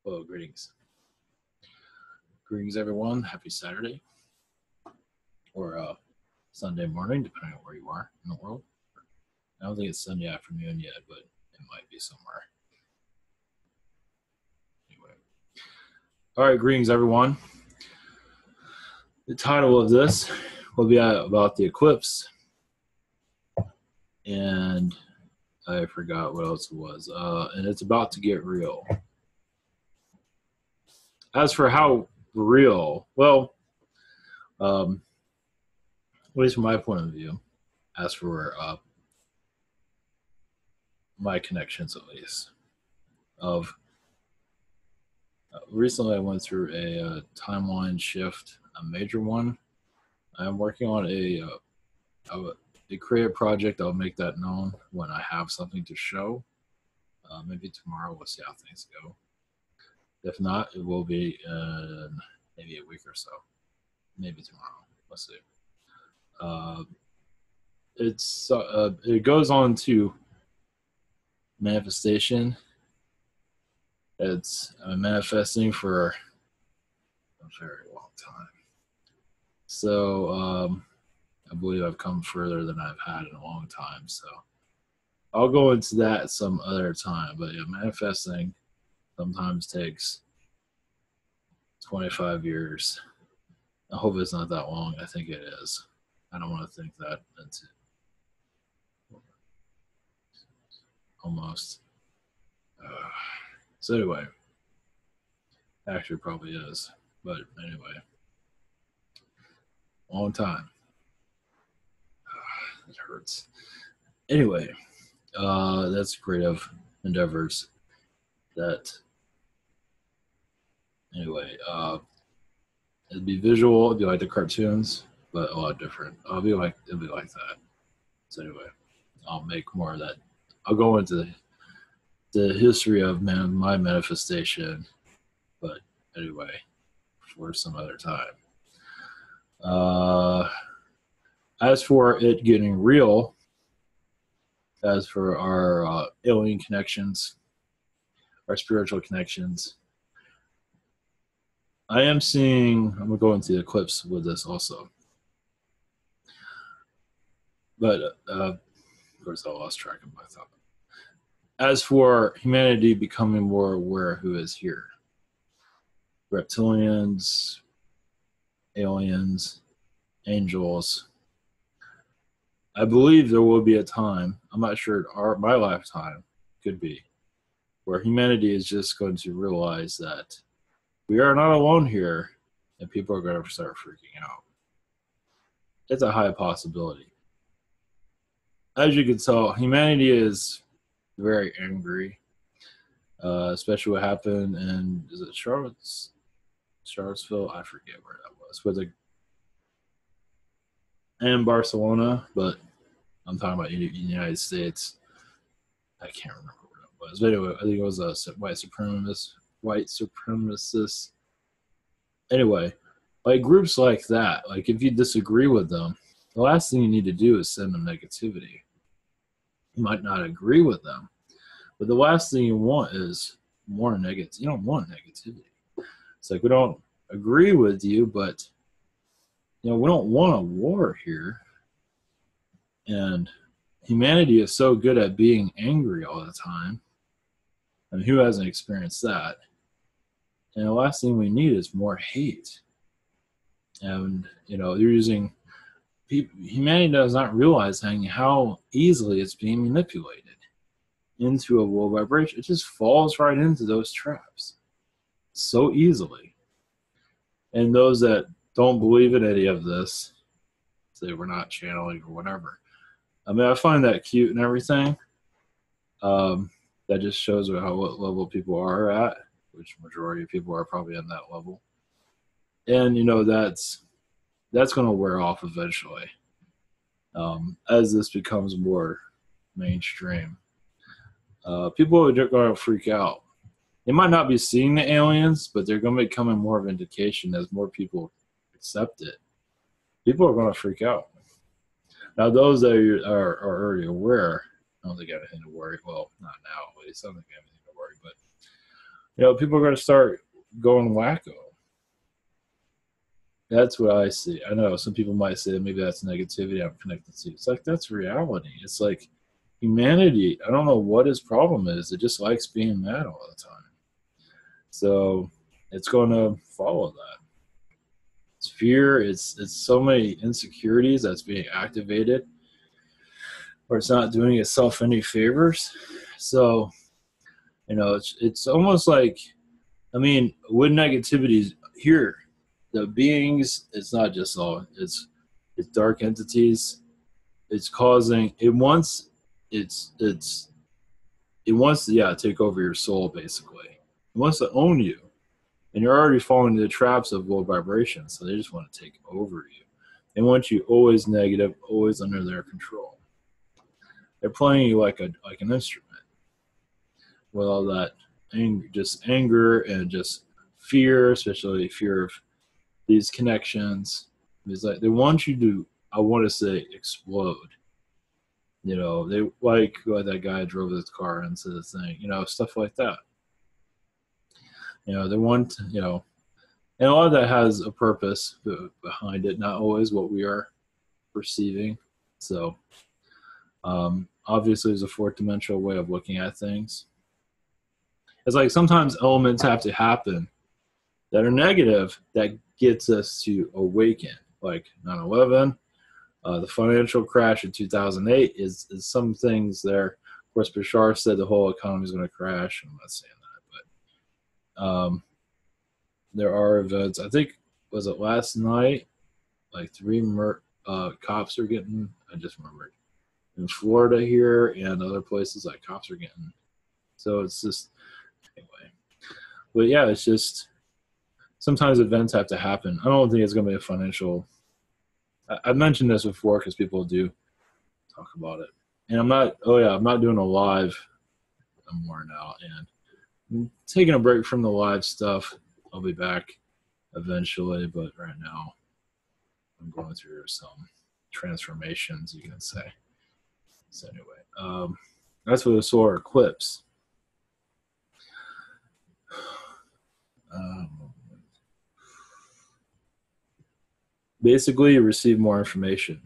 Well, greetings. Greetings, everyone. Happy Saturday or Sunday morning, depending on where you are in the world. I don't think it's Sunday afternoon yet, but it might be somewhere. Anyway. All right, greetings, everyone. The title of this will be about the eclipse. And I forgot what else it was. And it's about to get real. As for how real, well, at least from my point of view, as for my connections, at least, of recently I went through a timeline shift, a major one. I'm working on a creative project. I'll make that known when I have something to show. Maybe tomorrow. We'll see how things go. If not, it will be in maybe a week or so. Maybe tomorrow. We'll see. It goes on to manifestation. It's manifesting for a very long time. So I believe I've come further than I've had in a long time. So I'll go into that some other time. But yeah, manifesting sometimes takes 25 years. I hope it's not that long. I think it is. I don't want to think that into almost. So anyway, actually probably is. But anyway, long time. It hurts. Anyway, that's creative endeavors. Anyway, it'd be visual. It'd be like the cartoons, but a lot different. It'd be like that. So anyway, I'll make more of that. I'll go into the history of my manifestation, but anyway, for some other time. As for it getting real, as for our alien connections, our spiritual connections, I'm going to go into the eclipse with this also. But, of course, I lost track of my thought. As for humanity becoming more aware who is here, reptilians, aliens, angels, I believe there will be a time, I'm not sure my lifetime could be, where humanity is just going to realize that we are not alone here and people are going to start freaking out. It's a high possibility. As you can tell, humanity is very angry, especially what happened in, is it Charlottesville? I forget where that was. And Barcelona, but I'm talking about the United States. I can't remember where it was. But anyway, I think it was a white supremacist. Anyway, like groups like that, like if you disagree with them, the last thing you need to do is send them negativity. You might not agree with them, but the last thing you want is more negative. You don't want negativity. It's like we don't agree with you, but we don't want a war here. And humanity is so good at being angry all the time. And who hasn't experienced that? And the last thing we need is more hate. And, you're using humanity does not realize how easily it's being manipulated into a low vibration. It just falls right into those traps so easily. And those that don't believe in any of this, say we're not channeling or whatever. I mean, I find that cute and everything. That just shows what level people are at, which majority of people are probably on that level. And, that's going to wear off eventually as this becomes more mainstream. People are going to freak out. They might not be seeing the aliens, but they're going to be becoming more of an indication as more people accept it. People are going to freak out. Now, those that are already aware, I don't think I have anything to worry. Well, not now, at least. I don't think I have anything to worry. People are going to start going wacko. That's what I see. I know some people might say maybe that's negativity I'm connected to. It's like that's reality. It's like humanity. I don't know what his problem is. It just likes being mad all the time. So it's going to follow that. It's fear. It's so many insecurities that's being activated, or it's not doing itself any favors. So it's almost like, I mean, with negativities here, the beings, it's not just all, it's dark entities. It's causing, it wants to, yeah, take over your soul, basically. It wants to own you. And you're already falling into the traps of low vibration, so they just want to take over you. They want you always negative, always under their control. They're playing you like an instrument with all that anger and just fear, especially fear of these connections. It's like they want you to, I want to say, explode. They like that guy drove his car into the thing, stuff like that. They want, and a lot of that has a purpose behind it, not always what we are perceiving. So, obviously, there's a fourth dimensional way of looking at things. It's like sometimes elements have to happen that are negative that gets us to awaken, like 9/11, the financial crash in 2008 is some things there. Of course, Bashar said the whole economy is going to crash. I'm not saying that, but there are events. I think, was it last night? Like three cops are getting, I just remembered, in Florida here and other places, like cops are getting. So it's just, anyway. But yeah, it's just, sometimes events have to happen. I don't think it's going to be a financial. I've mentioned this before because people do talk about it. And I'm not doing a live. I'm worn out and I'm taking a break from the live stuff. I'll be back eventually, but right now I'm going through some transformations, you can say. So anyway, that's for the solar eclipse. Basically, you receive more information.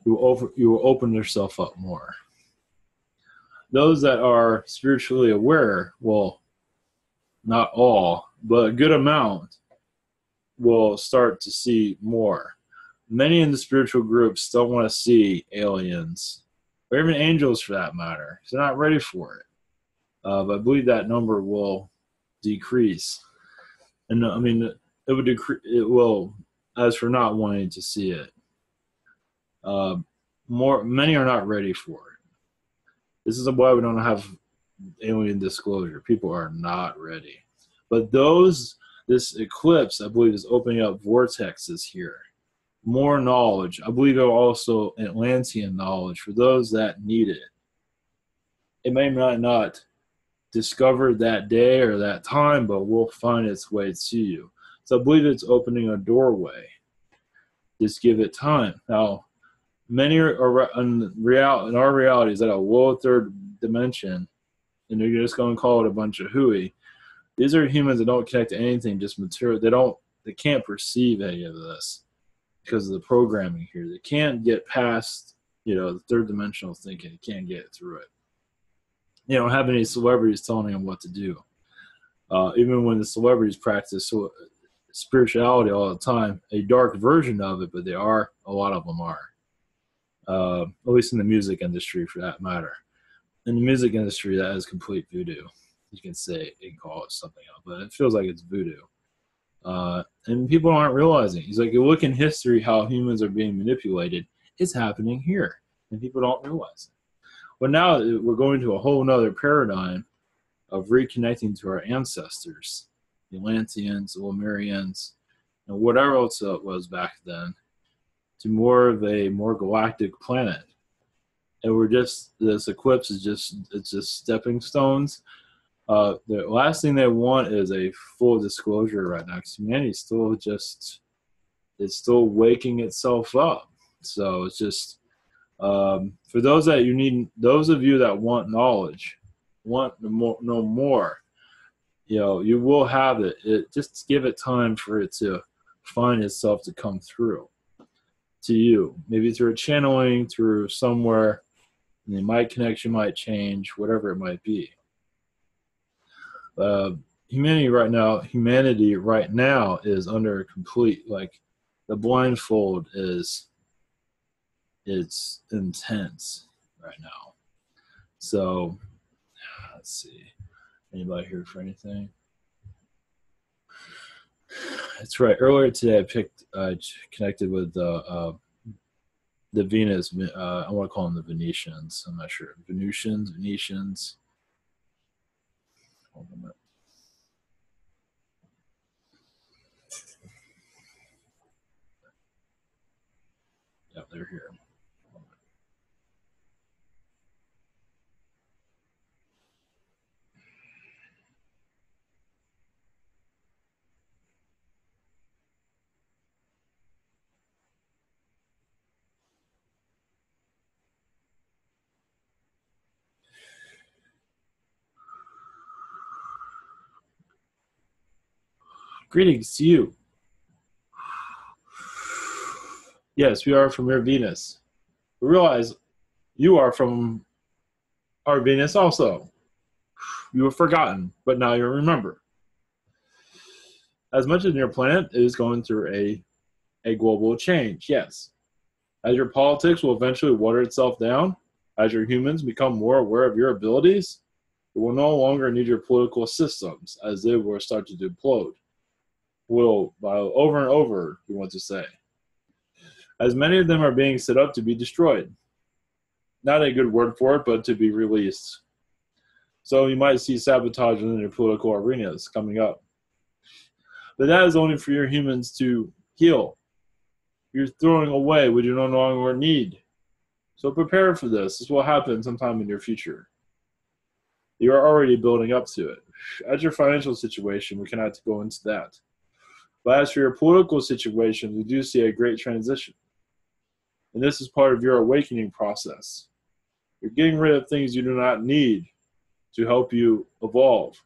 You will open yourself up more. Those that are spiritually aware, well, not all, but a good amount, will start to see more. Many in the spiritual groups don't want to see aliens, or even angels for that matter, because they're not ready for it. But I believe that number will decrease. And I mean, it would decrease. It will, as for not wanting to see it. Many are not ready for it. This is why we don't have alien disclosure. People are not ready. But this eclipse, I believe, is opening up vortexes here. More knowledge. I believe there also Atlantean knowledge for those that need it. It may not discover that day or that time, but will find its way to you. So I believe it's opening a doorway. Just give it time. Now, many are in our reality is at a low third dimension, and you're just going to call it a bunch of hooey. These are humans that don't connect to anything, just material. They can't perceive any of this because of the programming here. They can't get past, the third dimensional thinking. They can't get through it. They don't have any celebrities telling them what to do. Even when the celebrities practice spirituality all the time, a dark version of it, but a lot of them are. At least in the music industry, for that matter. In the music industry, that is complete voodoo. You can call it something else, but it feels like it's voodoo. And people aren't realizing. He's like, you look in history how humans are being manipulated. It's happening here, and people don't realize it. But now we're going to a whole nother paradigm of reconnecting to our ancestors, the Atlanteans, the Lemurians, and whatever else it was back then, to more of a more galactic planet. And this eclipse is just stepping stones. The last thing they want is a full disclosure right now, because humanity's it's still waking itself up. So it's just, For those that you need, those of you that want knowledge, want to know more, you will have it. Just give it time for it to find itself to come through to you. Maybe through a channeling, through somewhere, and the mic connection might change, whatever it might be. Humanity right now is under complete, like, the blindfold it's intense right now. So let's see. Anybody here for anything? That's right. Earlier today, I connected with the Venus. I want to call them the Venetians. I'm not sure. Venetians. Hold on a minute. Yeah, they're here. Greetings to you. Yes, we are from your Venus. We realize you are from our Venus also. You were forgotten, but now you remember. As much as your planet is going through a global change, yes. As your politics will eventually water itself down, as your humans become more aware of your abilities, you will no longer need your political systems, as they will start to implode. Will, over and over, you want to say. As many of them are being set up to be destroyed. Not a good word for it, but to be released. So you might see sabotage in your political arenas coming up. But that is only for your humans to heal. You're throwing away what you no longer need. So prepare for this. This will happen sometime in your future. You are already building up to it. As your financial situation, we cannot go into that. But as for your political situation, we do see a great transition. And this is part of your awakening process. You're getting rid of things you do not need to help you evolve.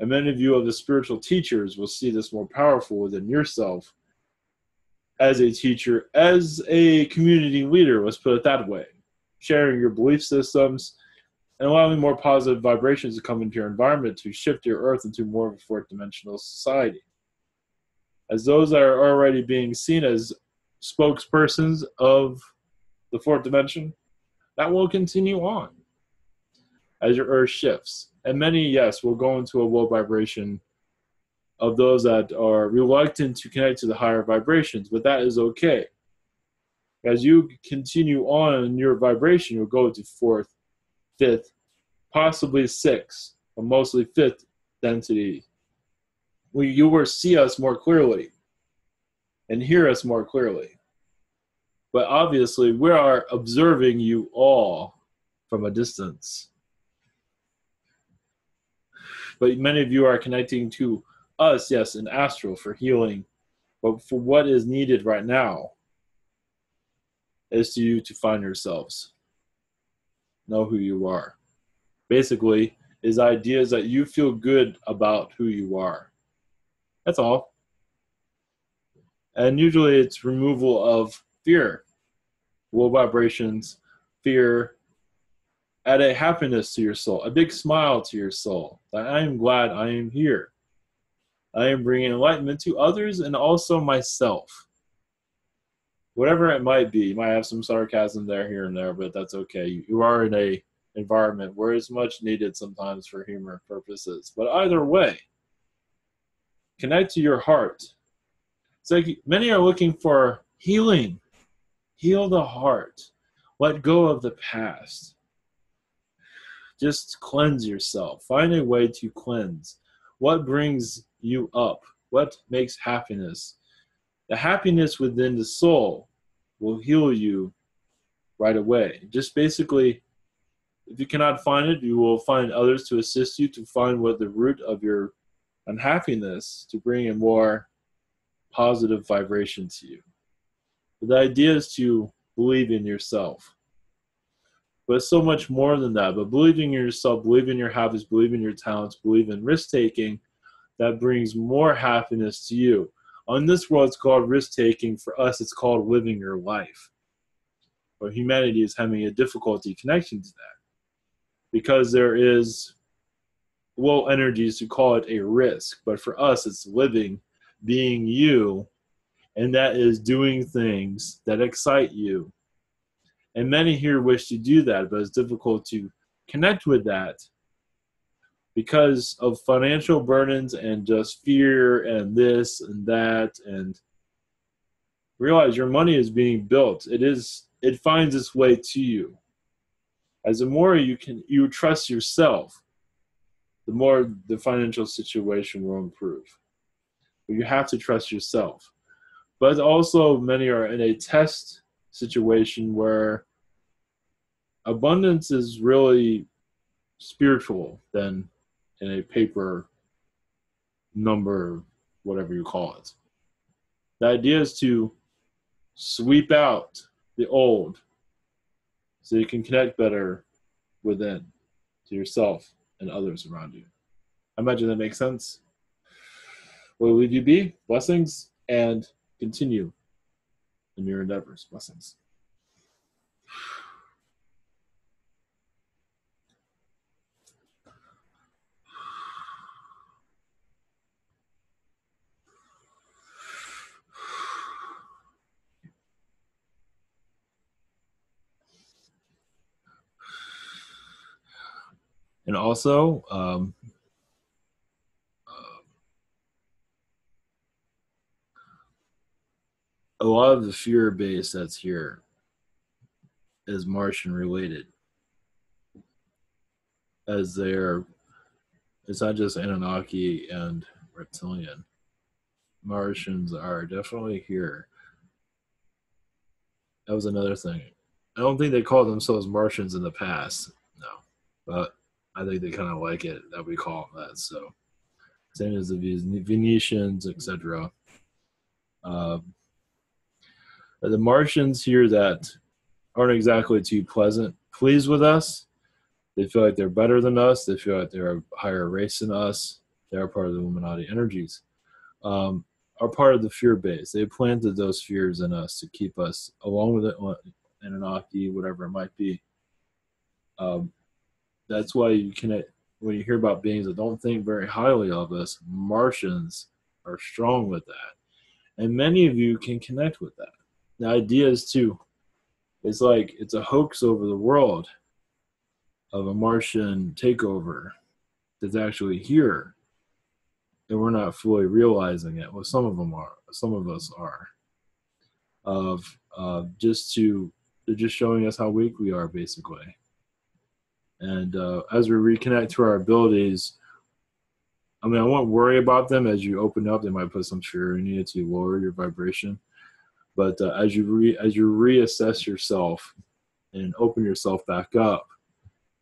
And many of you of the spiritual teachers will see this more powerful within yourself as a teacher, as a community leader, let's put it that way. Sharing your belief systems and allowing more positive vibrations to come into your environment to shift your earth into more of a fourth dimensional society. As those that are already being seen as spokespersons of the fourth dimension, that will continue on as your earth shifts. And many, yes, will go into a low vibration of those that are reluctant to connect to the higher vibrations, but that is okay. As you continue on in your vibration, you'll go to fourth, fifth, possibly sixth, but mostly fifth density. You will see us more clearly and hear us more clearly. But obviously, we are observing you all from a distance. But many of you are connecting to us, yes, in astral for healing. But for what is needed right now is to you to find yourselves. Know who you are. Basically, is ideas that you feel good about who you are. That's all. And usually it's removal of fear, low vibrations, fear, add a happiness to your soul, a big smile to your soul, that I am glad I am here. I am bringing enlightenment to others and also myself. Whatever it might be, you might have some sarcasm there, here and there, but that's okay. You are in a environment where it's much needed sometimes for humor purposes. But either way, connect to your heart. It's like many are looking for healing. Heal the heart. Let go of the past. Just cleanse yourself. Find a way to cleanse. What brings you up? What makes happiness? The happiness within the soul will heal you right away. Just basically, if you cannot find it, you will find others to assist you to find what the root of your unhappiness to bring a more positive vibration to you. But the idea is to believe in yourself. But it's so much more than that. But believing in yourself, believe in your habits, believe in your talents, believe in risk taking, that brings more happiness to you. On this world, it's called risk taking. For us, it's called living your life. But humanity is having a difficulty connection to that because there is low energies to call it a risk. But for us, it's living, being you, and that is doing things that excite you. And many here wish to do that, but it's difficult to connect with that because of financial burdens and just fear and this and that. And realize your money is being built. It finds its way to you. As the more you trust yourself, the more the financial situation will improve. But you have to trust yourself. But also many are in a test situation where abundance is really spiritual than in a paper number, whatever you call it. The idea is to sweep out the old so you can connect better within to yourself and others around you. I imagine that makes sense. Will leave you be? Blessings and continue in your endeavors. Blessings. And also, a lot of the fear base that's here is Martian related, as it's not just Anunnaki and reptilian. Martians are definitely here. That was another thing. I don't think they called themselves Martians in the past, no, but I think they kind of like it that we call them that. So, same as the Venetians, etc. The Martians here that aren't exactly too pleased with us. They feel like they're better than us. They feel like they're a higher race than us. They are part of the Illuminati energies. Are part of the fear base. They planted those fears in us to keep us, along with it, Anunnaki, whatever it might be. That's why when you hear about beings that don't think very highly of us, Martians are strong with that. And many of you can connect with that. The idea is it's like it's a hoax over the world of a Martian takeover that's actually here, and we're not fully realizing it. Well, some of them are. Some of us are. They're just showing us how weak we are, basically. And as we reconnect to our abilities, I mean, I won't worry about them as you open up. They might put some fear in you to lower your vibration. But as you reassess yourself and open yourself back up,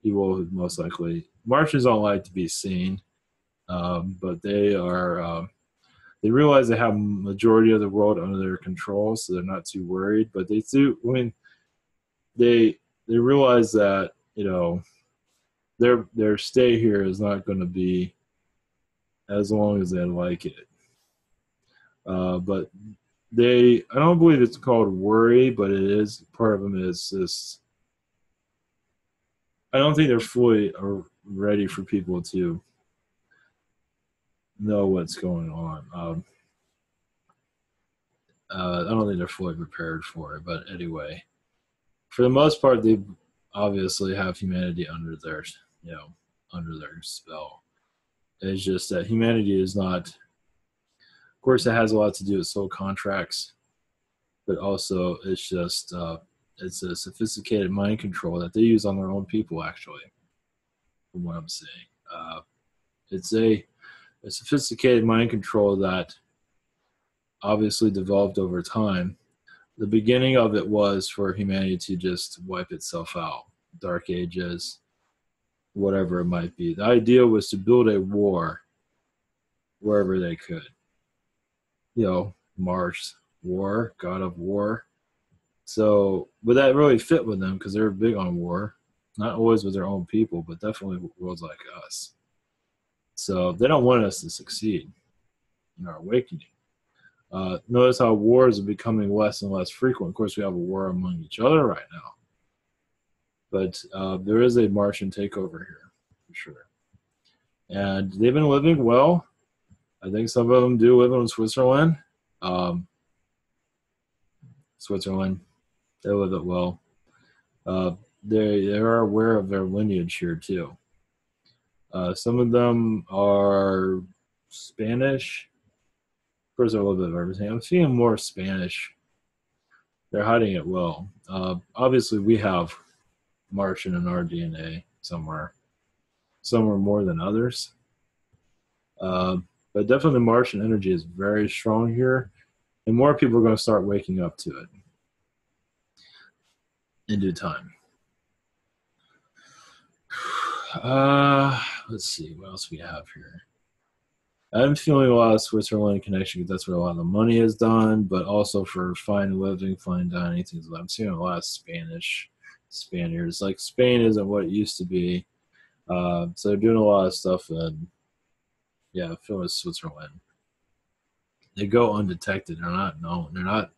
you will most likely. Martians don't like to be seen, but they are. They realize they have majority of the world under their control, so they're not too worried. But they do. I mean, they realize that their stay here is not going to be as long as they like it. But I don't believe it's called worry, but it is, part of them is this. I don't think they're fully ready for people to know what's going on. I don't think they're fully prepared for it, but anyway, for the most part, they obviously have humanity under their spell. It's just that humanity is not. Of course, it has a lot to do with soul contracts, but also it's just it's a sophisticated mind control that they use on their own people. Actually, from what I'm saying, it's a sophisticated mind control that obviously developed over time. The beginning of it was for humanity to just wipe itself out, Dark Ages, whatever it might be. The idea was to build a war wherever they could. Mars, war, god of war, So, but that really fit with them because they're big on war, not always with their own people, but definitely with worlds like us. So they don't want us to succeed in our awakening. Notice how wars are becoming less and less frequent. Of course, we have a war among each other right now, but there is a Martian takeover here for sure. And they've been living well. I think some of them do live in Switzerland. Um, Switzerland, they live it well. Uh, they are aware of their lineage here too. Some of them are Spanish. Of course, a little bit of everything. I'm seeing more Spanish. They're hiding it well. Obviously, we have Martian in our DNA somewhere. Some are more than others. Uh, but definitely the Martian energy is very strong here. And more people are going to start waking up to it in due time. Let's see what else we have here. I'm feeling a lot of Switzerland connection because that's where a lot of the money is done, but also for fine living, fine dining, things like that. I'm seeing a lot of Spaniards. Like Spain isn't what it used to be. So they're doing a lot of stuff and yeah, I feel it's Switzerland. They go undetected. They're not known. They're not,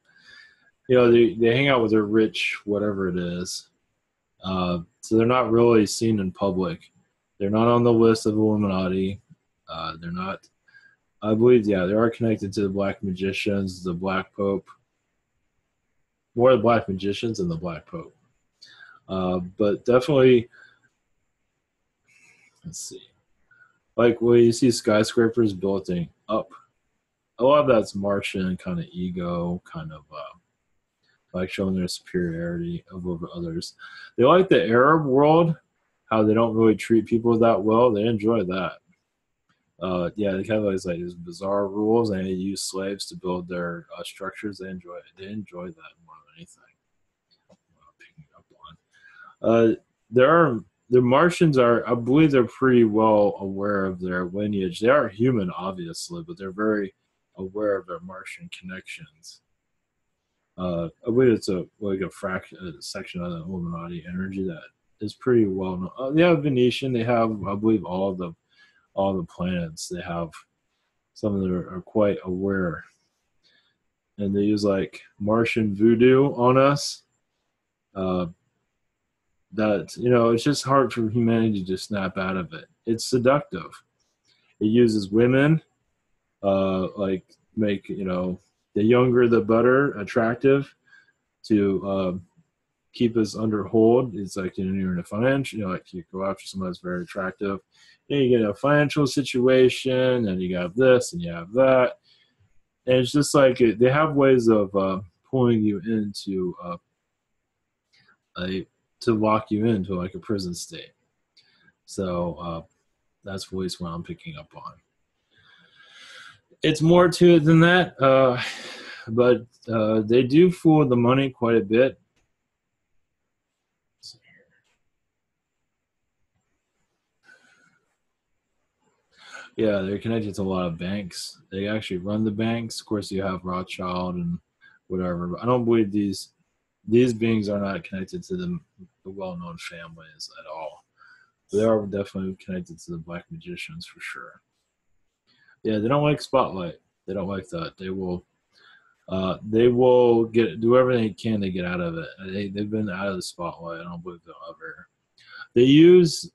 they hang out with their rich, whatever it is. So they're not really seen in public. They're not on the list of Illuminati. They're not, I believe, yeah, they are connected to the Black Magicians, the Black Pope. More the Black Magicians than the Black Pope. But definitely, let's see. Like when you see skyscrapers building up, a lot of that's Martian kind of ego, kind of like showing their superiority over others. They like the Arab world, how they don't really treat people that well. They enjoy that. Yeah, they kind of like these bizarre rules, and they use slaves to build their structures. They enjoy it. They enjoy that more than anything. Picking up on. The Martians are, I believe, they're pretty well aware of their lineage. They are human, obviously, but they're very aware of their Martian connections. I believe it's a section of the Illuminati energy that is pretty well known. They have Venetian. They have, I believe, all the planets. They have some that are quite aware, and they use like Martian voodoo on us. That it's just hard for humanity to snap out of it. It's seductive. It uses women, like make the younger the better attractive to keep us under hold. It's like you're in a financial, like you go after someone that's very attractive. You get a financial situation, and you have this, and you have that, and it's just like they have ways of pulling you into to lock you into like a prison state. So that's always what I'm picking up on. It's more to it than that, but they do fool the money quite a bit. Yeah, they're connected to a lot of banks. They actually run the banks. Of course, you have Rothschild and whatever. But I don't believe these beings are not connected to the well-known families at all. They are definitely connected to the Black Magicians for sure. Yeah, they don't like spotlight. They don't like that. They will do everything they can to get out of it. They've been out of the spotlight. I don't believe they'll ever. They use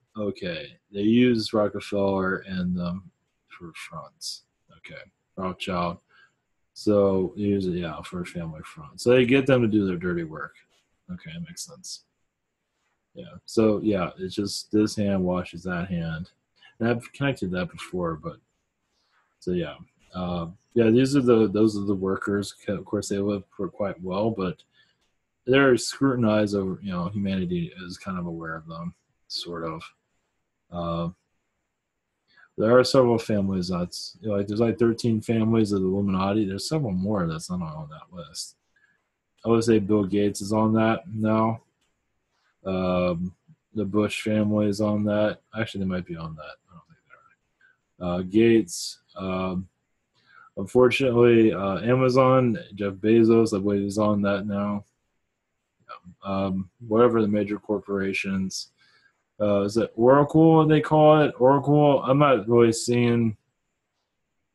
Rockefeller and them for fronts. Okay, Rothschild. So use it, yeah, for a family front. So they get them to do their dirty work. Okay, it makes sense. Yeah. So yeah, it's just this hand washes that hand. And I've connected that before, but so yeah. Yeah, those are the workers. Of course, they live for quite well, but they're scrutinized over. Humanity is kind of aware of them, sort of. Uh, there are several families that's like there's like 13 families of the Illuminati. There's several more that's not on that list. I would say Bill Gates is on that now. The Bush family is on that. Actually, they might be on that. I don't think they are. Gates. Unfortunately, Amazon, Jeff Bezos, I believe, is on that now. whatever the major corporations. Is it Oracle? They call it Oracle. I'm not really seeing.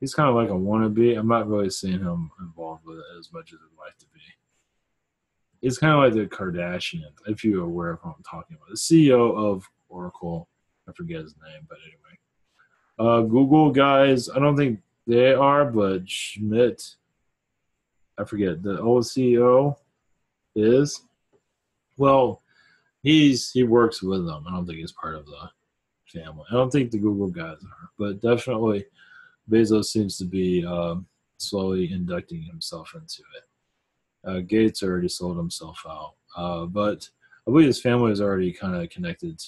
He's kind of like a wannabe. I'm not really seeing him involved with it as much as I'd like to be. It's kind of like the Kardashians, if you're aware of what I'm talking about. The CEO of Oracle, I forget his name, but anyway. Google guys, I don't think they are, but Schmidt, I forget, the old CEO is. Well, he works with them. I don't think he's part of the family. I don't think the Google guys are, but definitely Bezos seems to be slowly inducting himself into it. Gates already sold himself out, but I believe his family was already kind of connected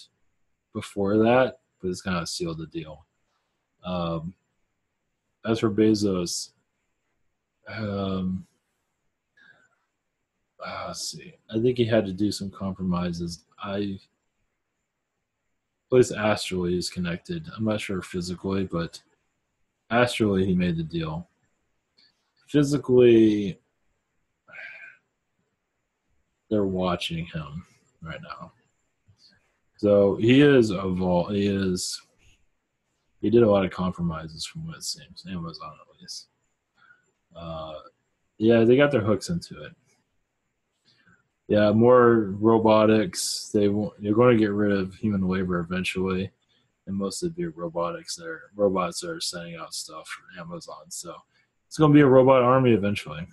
before that, but it's kind of sealed the deal. As for Bezos, let's see. I think he had to do some compromises. At least astrally is connected. I'm not sure physically, but astrally he made the deal. Physically, they're watching him right now. So he is he did a lot of compromises from what it seems. Amazon at least. Yeah, they got their hooks into it. Yeah, more robotics. They're going to get rid of human labor eventually, and most of it be robots that are sending out stuff for Amazon. So it's going to be a robot army eventually.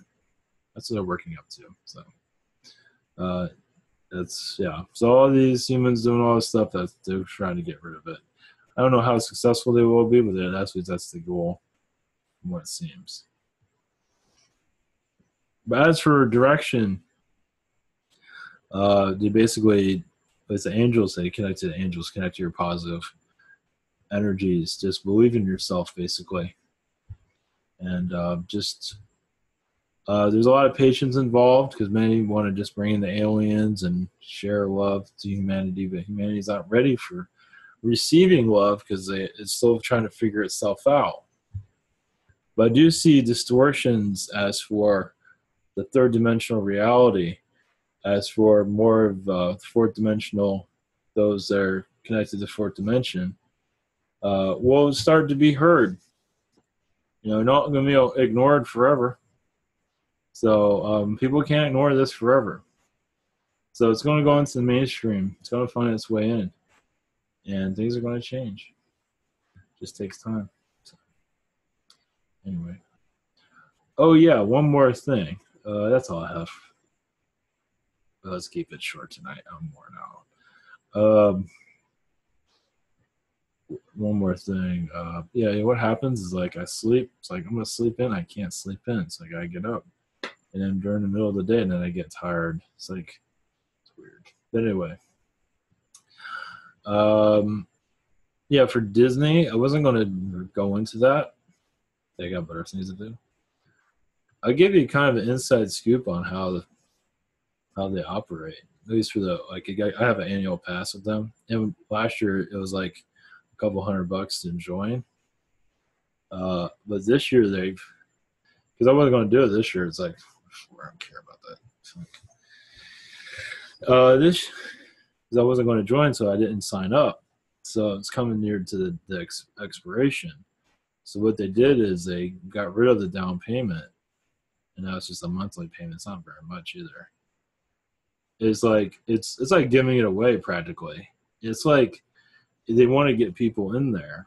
That's what they're working up to. So So all these humans doing all this stuff, that they're trying to get rid of it. I don't know how successful they will be, but that's the goal, from what it seems. But as for direction, they basically, as the angels say, connect to the angels, connect to your positive energies. Just believe in yourself, basically, and there's a lot of patience involved because many want to just bring in the aliens and share love to humanity, but humanity's not ready for receiving love because it's still trying to figure itself out. But I do see distortions as for the third dimensional reality, as for more of fourth dimensional, those that are connected to fourth dimension, will start to be heard. Not going to be ignored forever. So people can't ignore this forever. So it's going to go into the mainstream. It's going to find its way in. And things are going to change. It just takes time. So, anyway. Oh, yeah, one more thing. That's all I have. Let's keep it short tonight. I'm worn out. One more thing. What happens is like I sleep. It's like I'm going to sleep in. I can't sleep in. So I got to get up. And then during the middle of the day, and then I get tired. It's weird. But anyway. For Disney, I wasn't going to go into that. They got better things to do. I'll give you kind of an inside scoop on how they operate. At least for I have an annual pass with them. And last year it was like a couple $100 to join. But this year because I wasn't going to do it this year. It's like, I don't care about that. Because I wasn't going to join, so I didn't sign up. So it's coming near to the expiration. So what they did is they got rid of the down payment, and now it's just a monthly payment. It's not very much either. It's like giving it away practically. It's like they want to get people in there.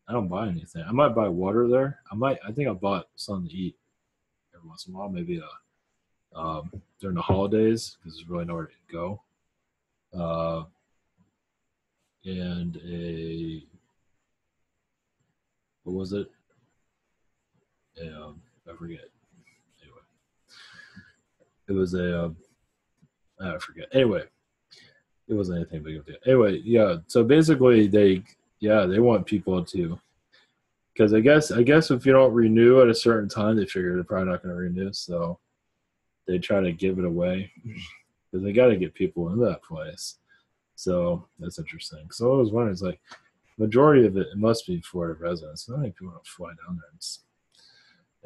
I don't buy anything. I might buy water there. I think I bought something to eat every once in a while, maybe during the holidays because there's really nowhere to go. And what was it? I forget. Anyway, it was I forget. Anyway, it wasn't anything big of a deal. Anyway, yeah. So basically, they want people to, because I guess if you don't renew at a certain time, they figure they're probably not going to renew, so they try to give it away because they got to get people into that place. So that's interesting. So I was wondering, it's like majority of it must be Florida residents. I don't think people don't fly down there.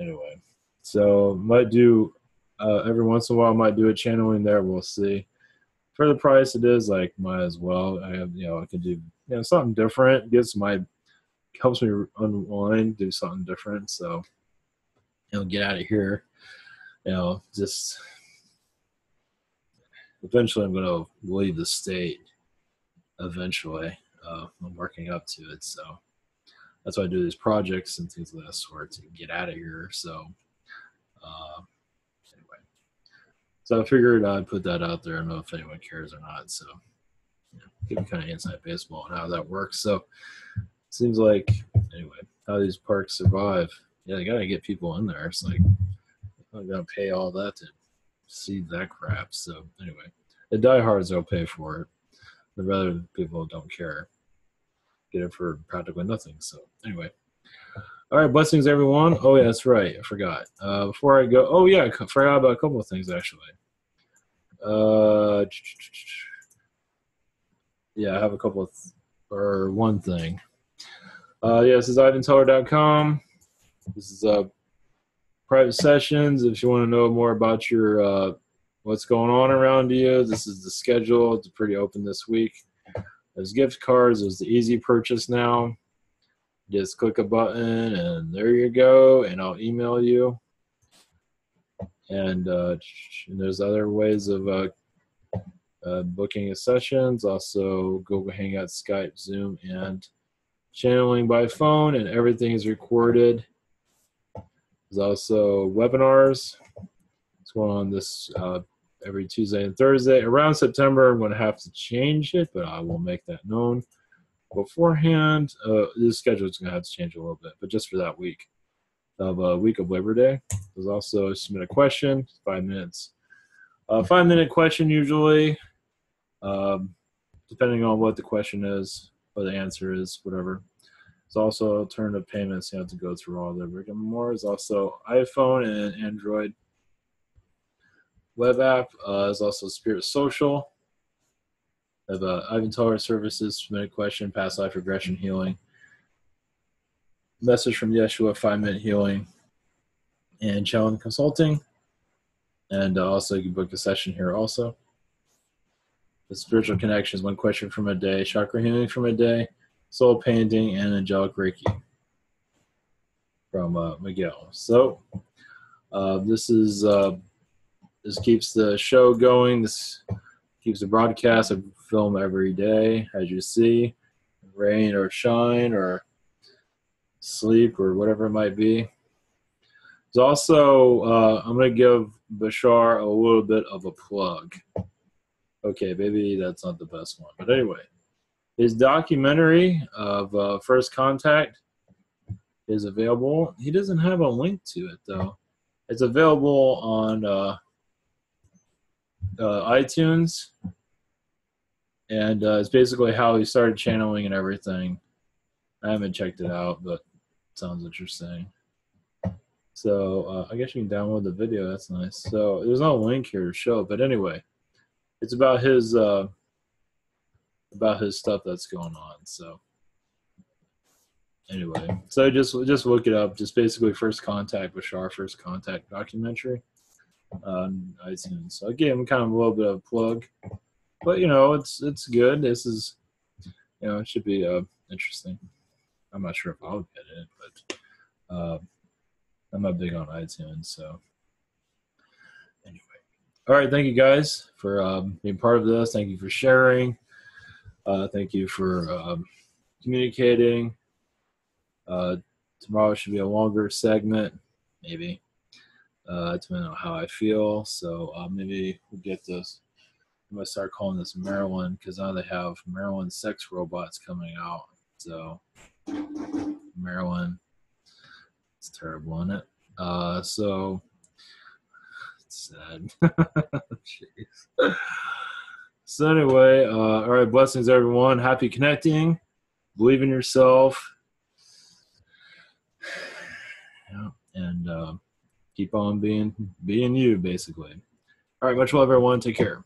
Anyway, so might do Every once in a while, I might do a channeling there. We'll see. For the price it is, like, might as well. I have, I could do, something different. Helps me unwind, do something different. So, get out of here. Just eventually I'm going to leave the state. Eventually, I'm working up to it. So that's why I do these projects and things of that sort to get out of here. So, anyway, so I figured I'd put that out there. I don't know if anyone cares or not. So, give me kind of inside baseball and how that works. So, it seems like, anyway, how these parks survive. Yeah, they got to get people in there. It's like, I'm going to pay all that to see that crap. So, anyway, the diehards will pay for it. The other people don't care. Get it for practically nothing. So, anyway. All right, blessings, everyone. Oh, yeah, that's right. I forgot. Before I go, oh, yeah, I forgot about a couple of things, actually. Yeah, I have a couple of, or one thing. This is ivanteller.com. This is private sessions. If you want to know more about your what's going on around you, this is the schedule. It's pretty open this week. There's gift cards. There's the easy purchase now. Just click a button, and there you go, and I'll email you. And there's other ways of booking a sessions, also Google Hangouts, Skype, Zoom, and channeling by phone, and everything is recorded. There's also webinars. It's going on this every Tuesday and Thursday. Around September, I'm going to have to change it, but I will make that known beforehand. The schedule is going to have to change a little bit, but just for that week of week of Labor Day. There's also submit a question, 5 minutes. 5-minute question usually, depending on what the question is or the answer is, whatever. There's also alternative payments. You have to go through all the rigmarole. There's also iPhone and Android web app. There's also Spirit Social. I have Ivan Teller Services, submit a question, past life regression healing. Message from Yeshua, 5-minute healing, and challenge consulting. And also you can book a session here also. The spiritual connections, 1 question from a day, chakra healing from a day, soul painting, and angelic Reiki from Miguel. So this keeps the show going. This keeps the broadcast. I film every day, as you see, rain or shine or sleep or whatever it might be. There's also, I'm going to give Bashar a little bit of a plug. Okay, maybe that's not the best one. But anyway, his documentary of First Contact is available. He doesn't have a link to it, though. It's available on iTunes. And it's basically how he started channeling and everything. I haven't checked it out, but it sounds interesting. So I guess you can download the video. That's nice. So there's no link here to show, but anyway, it's about his stuff that's going on. So anyway, so just look it up. Just basically First Contact, Bashar First Contact documentary on iTunes. So I gave him kind of a little bit of a plug, but it's good. This is it should be interesting. I'm not sure if I'll get it, but I'm not big on iTunes, so anyway. All right, thank you guys for being part of this. Thank you for sharing. Thank you for communicating. Tomorrow should be a longer segment, maybe, depending on how I feel. So maybe we'll get this. I'm going to start calling this Maryland because now they have Maryland sex robots coming out. So Maryland, it's terrible, isn't it? So it's sad. Jeez. So anyway, all right, blessings everyone. Happy connecting. Believe in yourself. Yeah, and keep on being you, basically. All right, much love, everyone. Take care.